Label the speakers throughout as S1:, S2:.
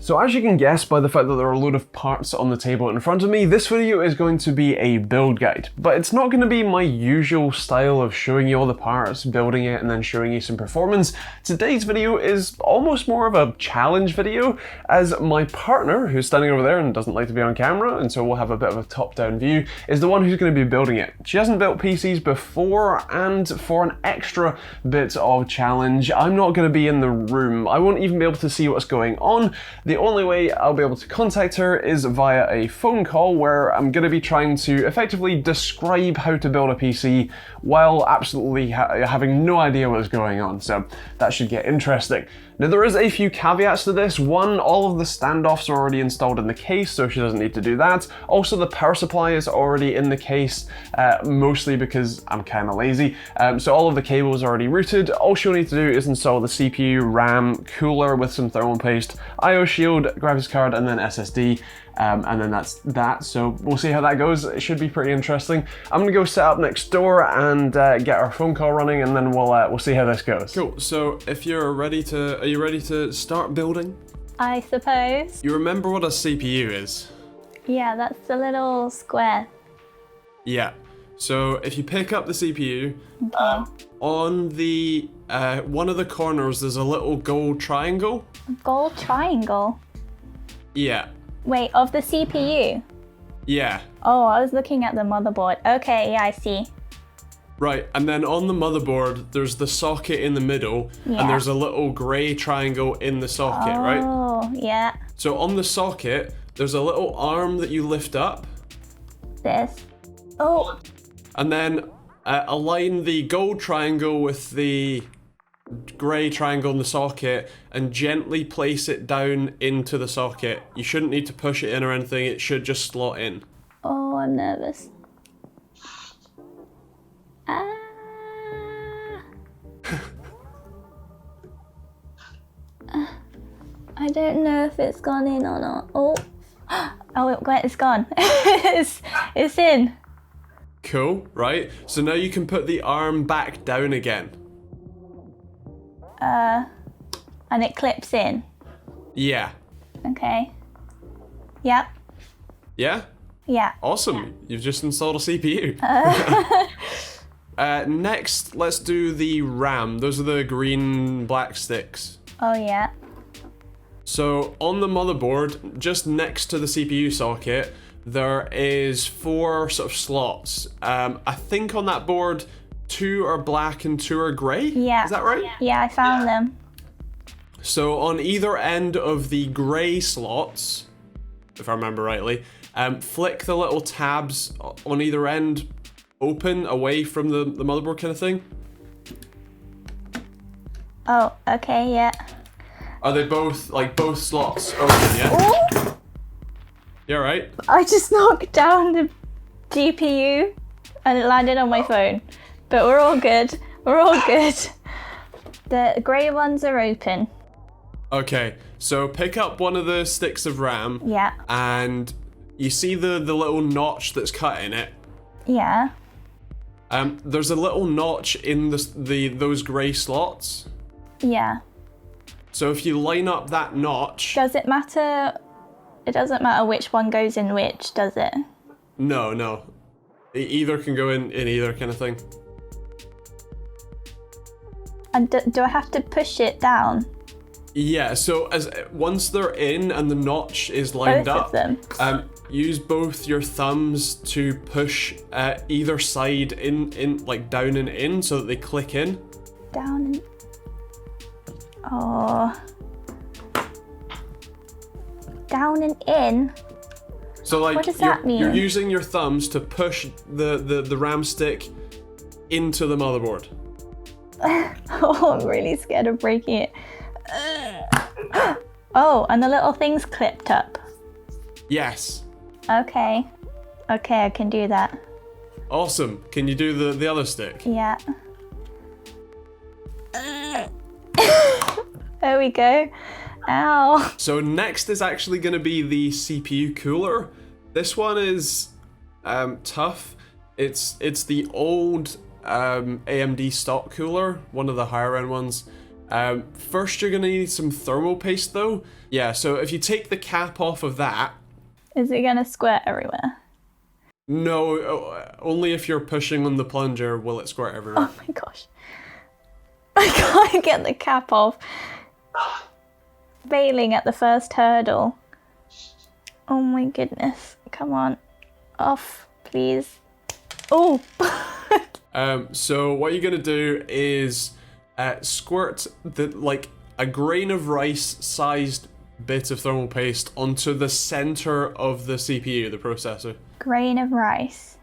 S1: So as you can guess by the fact that there are a load of parts on the table in front of me, this video is going to be a build guide. But it's not going to be my usual style of showing you all the parts, building it, and then showing you some performance. Today's video is almost more of a challenge video, as my partner, who's standing over there and doesn't like to be on camera, and so we'll have a bit of a top-down view, is the one who's going to be building it. She hasn't built PCs before, and for an extra bit of challenge, I'm not going to be in the room. I won't even be able to see what's going on. The only way I'll be able to contact her is via a phone call where I'm going to be trying to effectively describe how to build a PC while absolutely having no idea what is going on, so that should get interesting. Now there is a few caveats to this. One, all of the standoffs are already installed in the case, so she doesn't need to do that. Also, the power supply is already in the case, mostly because I'm kind of lazy. So all of the cables are already routed. All she'll need to do is install the CPU, RAM, cooler with some thermal paste, IO shield, graphics card, and then SSD. And then that's that, so we'll see how that goes. It should be pretty interesting. I'm gonna go set up next door and get our phone call running, and then we'll see how this goes. Cool, so if you're ready to, are you ready to start building?
S2: I suppose.
S1: You remember what a CPU is?
S2: Yeah, that's the little square.
S1: Yeah, so if you pick up the CPU,
S2: Okay.
S1: on the, one of the corners there's a little gold triangle.
S2: Gold triangle?
S1: Yeah.
S2: Wait, of the CPU?
S1: Yeah.
S2: Oh, I was looking at the motherboard. Okay, yeah, I see.
S1: Right, and then on the motherboard, there's the socket in the middle,
S2: Yeah.
S1: and there's a little grey triangle in the socket, right?
S2: Oh, yeah.
S1: So on the socket, there's a little arm that you lift up,
S2: This. Oh,
S1: and then align the gold triangle with the grey triangle in the socket, and gently place it down into the socket. You shouldn't need to push it in or anything, it should just slot in.
S2: oh, I'm nervous. Ah. I don't know if it's gone in or not. Oh, oh, it's gone. it's in.
S1: Cool, right? So now you can put the arm back down again.
S2: And it clips in.
S1: Yeah.
S2: Okay. Yep.
S1: Yeah?
S2: Yeah.
S1: Awesome, you've just installed a CPU. Next, let's do the RAM. Those are the green black sticks.
S2: Oh, yeah.
S1: So on the motherboard, just next to the CPU socket, there is 4 sort of slots. I think on that board, 2 are black and 2 are grey?
S2: Yeah.
S1: Is that right?
S2: Yeah, I found them.
S1: So on either end of the grey slots, if I remember rightly, flick the little tabs on either end open away from the motherboard kind of thing.
S2: Oh, okay, yeah.
S1: Are they both, like, both slots open, yeah?
S2: Ooh,
S1: You alright?
S2: I just knocked down the GPU and it landed on my phone. But we're all good. We're all good. The grey ones are open.
S1: Okay, so pick up one of the sticks of RAM.
S2: Yeah.
S1: And you see the little notch that's cut in it.
S2: Yeah.
S1: There's a little notch in those grey slots.
S2: Yeah.
S1: So if you line up that notch...
S2: Does it matter? It doesn't matter which one goes in which, does it?
S1: No. Either can go in either kind of thing.
S2: And do I have to push it down?
S1: Yeah, so once they're in and the notch is lined
S2: Both
S1: up,
S2: of them?
S1: use both your thumbs to push either side in like down and in so that they click in.
S2: Down and... Oh. Down and in?
S1: So like
S2: What does that mean?
S1: you're using your thumbs to push the RAM stick into the motherboard.
S2: Oh, I'm really scared of breaking it. Oh, and the little thing's clipped up.
S1: Yes.
S2: Okay. Okay, I can do that.
S1: Awesome. Can you do the other stick?
S2: Yeah. There we go. Ow.
S1: So next is actually going to be the CPU cooler. This one is tough. It's the old AMD stock cooler, one of the higher end ones. First, you're gonna need some thermal paste though. Yeah, so if you take the cap off of that.
S2: Is it gonna squirt everywhere?
S1: No, only if you're pushing on the plunger will it squirt everywhere.
S2: Oh my gosh. I can't get the cap off. Failing at the first hurdle. Oh my goodness. Come on. Off, please. Oh!
S1: So what you're gonna do is squirt like a grain of rice sized bit of thermal paste onto the center of the CPU, the processor.
S2: Grain of rice.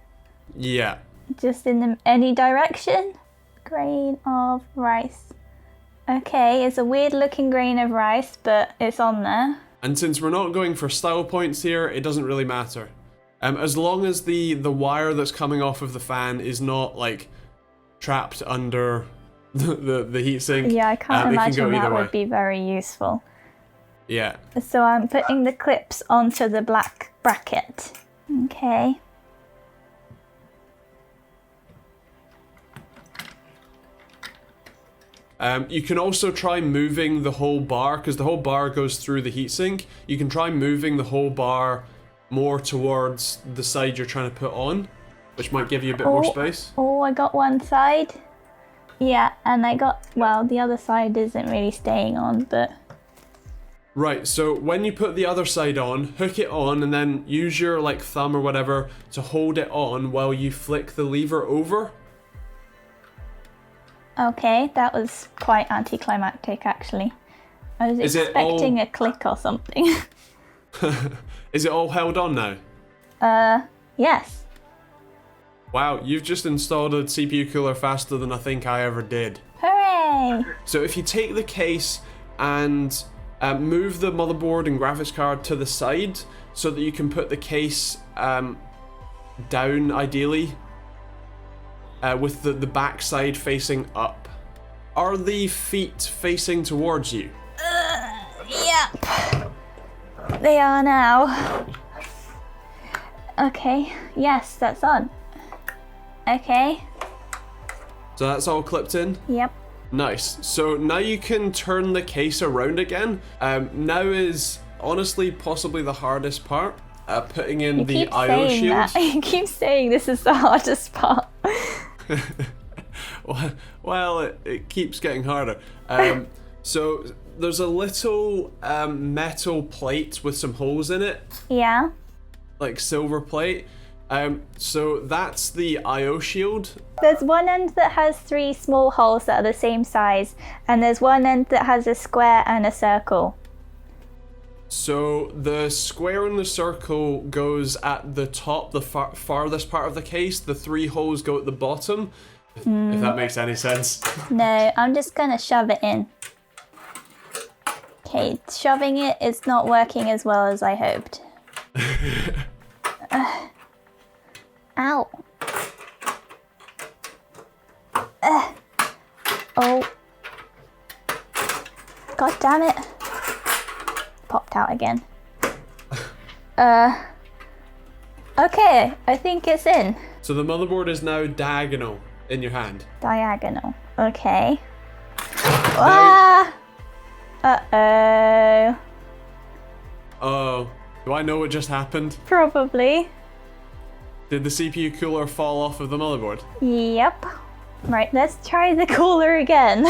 S1: Yeah.
S2: Just in any direction? Grain of rice. Okay, it's a weird looking grain of rice, but it's on there.
S1: And since we're not going for style points here, it doesn't really matter. As long as the wire that's coming off of the fan is not like trapped under the heatsink.
S2: Yeah, I can't imagine that would be very useful.
S1: Yeah.
S2: So I'm putting the clips onto the black bracket. Okay.
S1: You can also try moving the whole bar, because the whole bar goes through the heatsink. You can try moving the whole bar more towards the side you're trying to put on, which might give you a bit more space.
S2: Oh, I got one side. Yeah, and I got, well, the other side isn't really staying on, but...
S1: Right, so when you put the other side on, hook it on, and then use your like thumb or whatever to hold it on while you flick the lever over.
S2: Okay, that was quite anticlimactic actually. I was expecting a click or something.
S1: Is it all held on now?
S2: Yes.
S1: Wow, you've just installed a CPU cooler faster than I think I ever did.
S2: Hooray!
S1: So if you take the case and move the motherboard and graphics card to the side so that you can put the case down ideally, with the back side facing up. Are the feet facing towards you?
S2: Yep. They are now. Okay, yes, that's on. Okay.
S1: So that's all clipped in?
S2: Yep.
S1: Nice. So now you can turn the case around again. Now is honestly possibly the hardest part. Putting in the I/O shield.
S2: You keep saying this is the hardest part.
S1: Well, it keeps getting harder. So there's a little metal plate with some holes in it.
S2: Yeah.
S1: Like silver plate. So that's the I/O shield.
S2: There's one end that has 3 small holes that are the same size, and there's one end that has a square and a circle.
S1: So the square and the circle goes at the top, the farthest part of the case. The 3 holes go at the bottom, if that makes any sense.
S2: No, I'm just gonna shove it in. Okay, shoving it is not working as well as I hoped. Ow. Oh. God damn it. Popped out again. Okay, I think it's in.
S1: So the motherboard is now diagonal in your hand.
S2: Diagonal. Okay. Ah! Uh-oh.
S1: Oh, do I know what just happened?
S2: Probably.
S1: Did the CPU cooler fall off of the motherboard?
S2: Yep. Right, let's try the cooler again.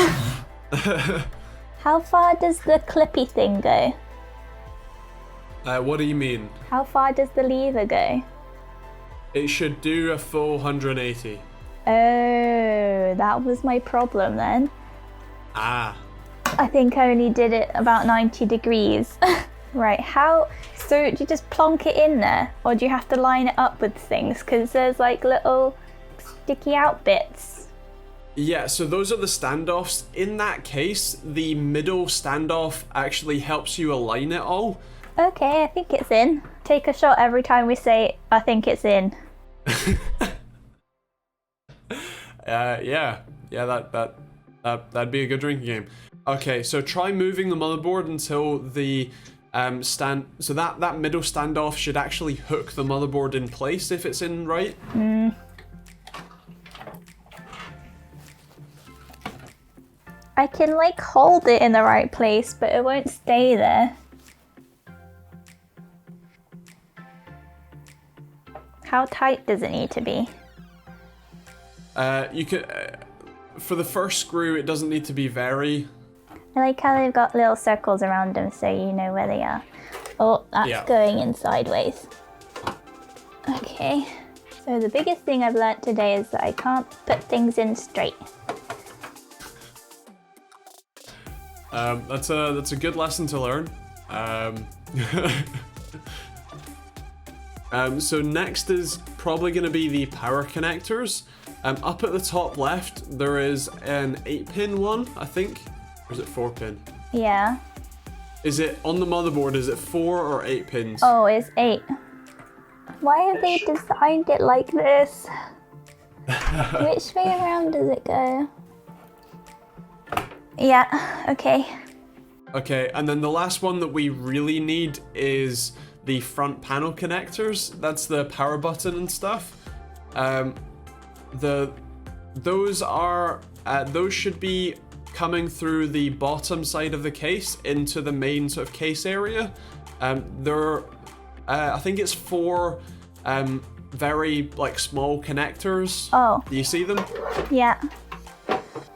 S2: How far does the clippy thing go?
S1: What do you mean?
S2: How far does the lever go?
S1: It should do a full 180.
S2: Oh, that was my problem then.
S1: Ah.
S2: I think I only did it about 90 degrees. Right, how... So do you just plonk it in there? Or do you have to line it up with things? Because there's like little sticky out bits.
S1: Yeah, so those are the standoffs. In that case, the middle standoff actually helps you align it all.
S2: Okay, I think it's in. Take a shot every time we say, I think it's in.
S1: Yeah, that'd be a good drinking game. Okay, so try moving the motherboard until the so that middle standoff should actually hook the motherboard in place if it's in right.
S2: I can like hold it in the right place, but it won't stay there. How tight does it need to be?
S1: You could, for the first screw, it doesn't need to be very.
S2: I like how they've got little circles around them so you know where they are. Oh, that's going in sideways. Okay, so the biggest thing I've learnt today is that I can't put things in straight.
S1: That's a good lesson to learn. So next is probably going to be the power connectors. Up at the top left, there is an 8-pin one, I think. Or is it 4-pin?
S2: Yeah.
S1: Is it on the motherboard? Is it 4 or 8 pins?
S2: Oh, it's 8. Why have they designed it like this? Which way around does it go? Yeah, okay.
S1: Okay, and then the last one that we really need is the front panel connectors. That's the power button and stuff. Those should be coming through the bottom side of the case into the main sort of case area. I think it's 4 very like small connectors.
S2: Oh.
S1: Do you see them?
S2: Yeah.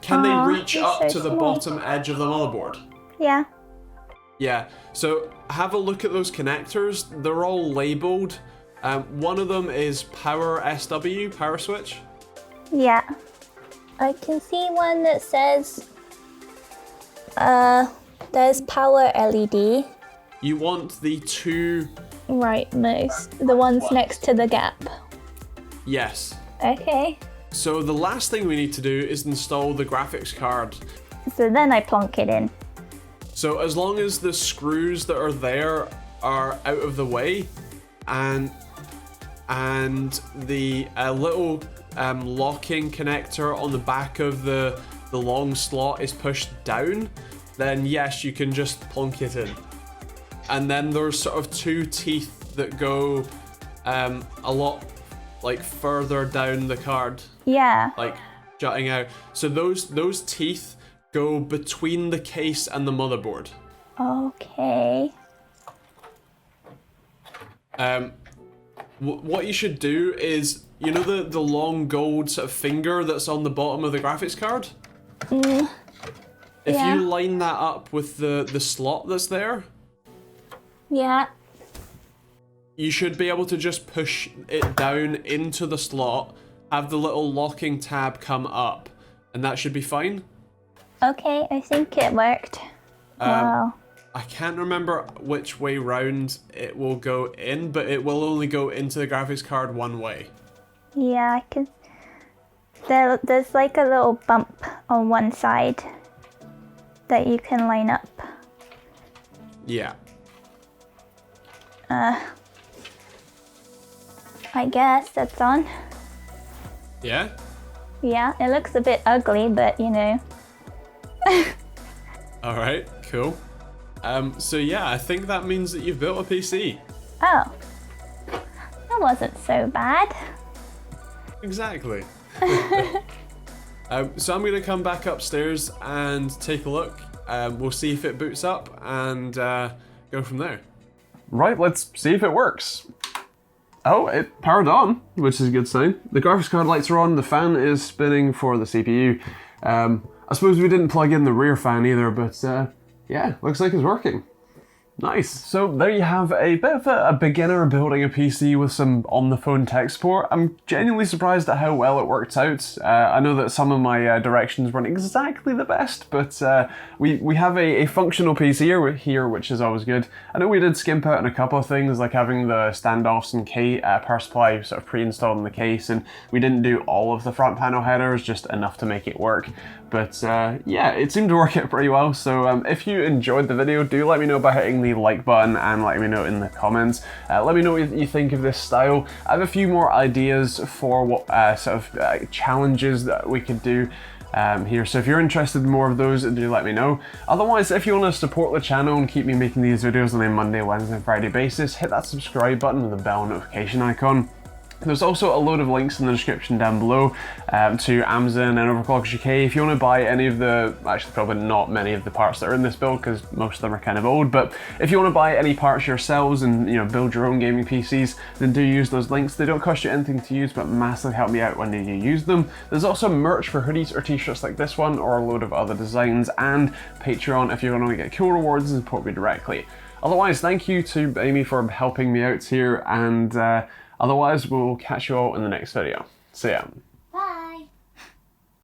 S1: Can they reach up
S2: so
S1: to the
S2: small.
S1: bottom edge of the motherboard?
S2: Yeah.
S1: Yeah, so have a look at those connectors. They're all labeled. One of them is power SW, power switch.
S2: Yeah. I can see one that says there's power LED.
S1: You want the 2...
S2: Rightmost. The ones next to the gap.
S1: Yes.
S2: Okay.
S1: So the last thing we need to do is install the graphics card.
S2: So then I plonk it in.
S1: So as long as the screws that are there are out of the way, and the little locking connector on the back of the long slot is pushed down, then yes, you can just plonk it in. And then there's sort of 2 teeth that go a lot like further down the card.
S2: Yeah.
S1: Like jutting out. So those teeth go between the case and the motherboard.
S2: Okay.
S1: What you should do is, you know the long gold sort of finger that's on the bottom of the graphics card? If
S2: Yeah.
S1: you line that up with the slot that's there,
S2: Yeah.
S1: you should be able to just push it down into the slot, have the little locking tab come up, and that should be fine.
S2: Okay, I think it worked. Wow.
S1: I can't remember which way round it will go in, but it will only go into the graphics card one way.
S2: Yeah, I can. There's like a little bump on one side that you can line up.
S1: Yeah.
S2: I guess that's on.
S1: Yeah?
S2: Yeah, it looks a bit ugly, but you know.
S1: Alright, cool. So yeah, I think that means that you've built a PC.
S2: Oh. That wasn't so bad.
S1: Exactly. So I'm going to come back upstairs and take a look. We'll see if it boots up and go from there. Right, let's see if it works. Oh, it powered on, which is a good sign. The graphics card lights are on, the fan is spinning for the CPU. I suppose we didn't plug in the rear fan either, but yeah, looks like it's working. Nice. So there you have a bit of a beginner building a PC with some on-the-phone tech support. I'm genuinely surprised at how well it worked out. I know that some of my directions weren't exactly the best, but we have a functional PC here, which is always good. I know we did skimp out on a couple of things, like having the standoffs and power supply sort of pre-installed in the case, and we didn't do all of the front panel headers, just enough to make it work. But yeah, it seemed to work out pretty well. So if you enjoyed the video, do let me know by hitting the like button and let me know in the comments. Let me know what you think of this style. I have a few more ideas for what sort of challenges that we could do here. So if you're interested in more of those, do let me know. Otherwise, if you want to support the channel and keep me making these videos on a Monday, Wednesday, and Friday basis, hit that subscribe button with the bell notification icon. There's also a load of links in the description down below to Amazon and Overclockers UK. If you want to buy any of the, actually probably not many of the parts that are in this build because most of them are kind of old, but if you want to buy any parts yourselves and build your own gaming PCs, then do use those links. They don't cost you anything to use, but massively help me out when you use them. There's also merch for hoodies or t-shirts like this one, or a load of other designs, and Patreon if you want to get cool rewards and support me directly. Otherwise, thank you to Amy for helping me out here, and otherwise, we'll catch you all in the next video. See ya.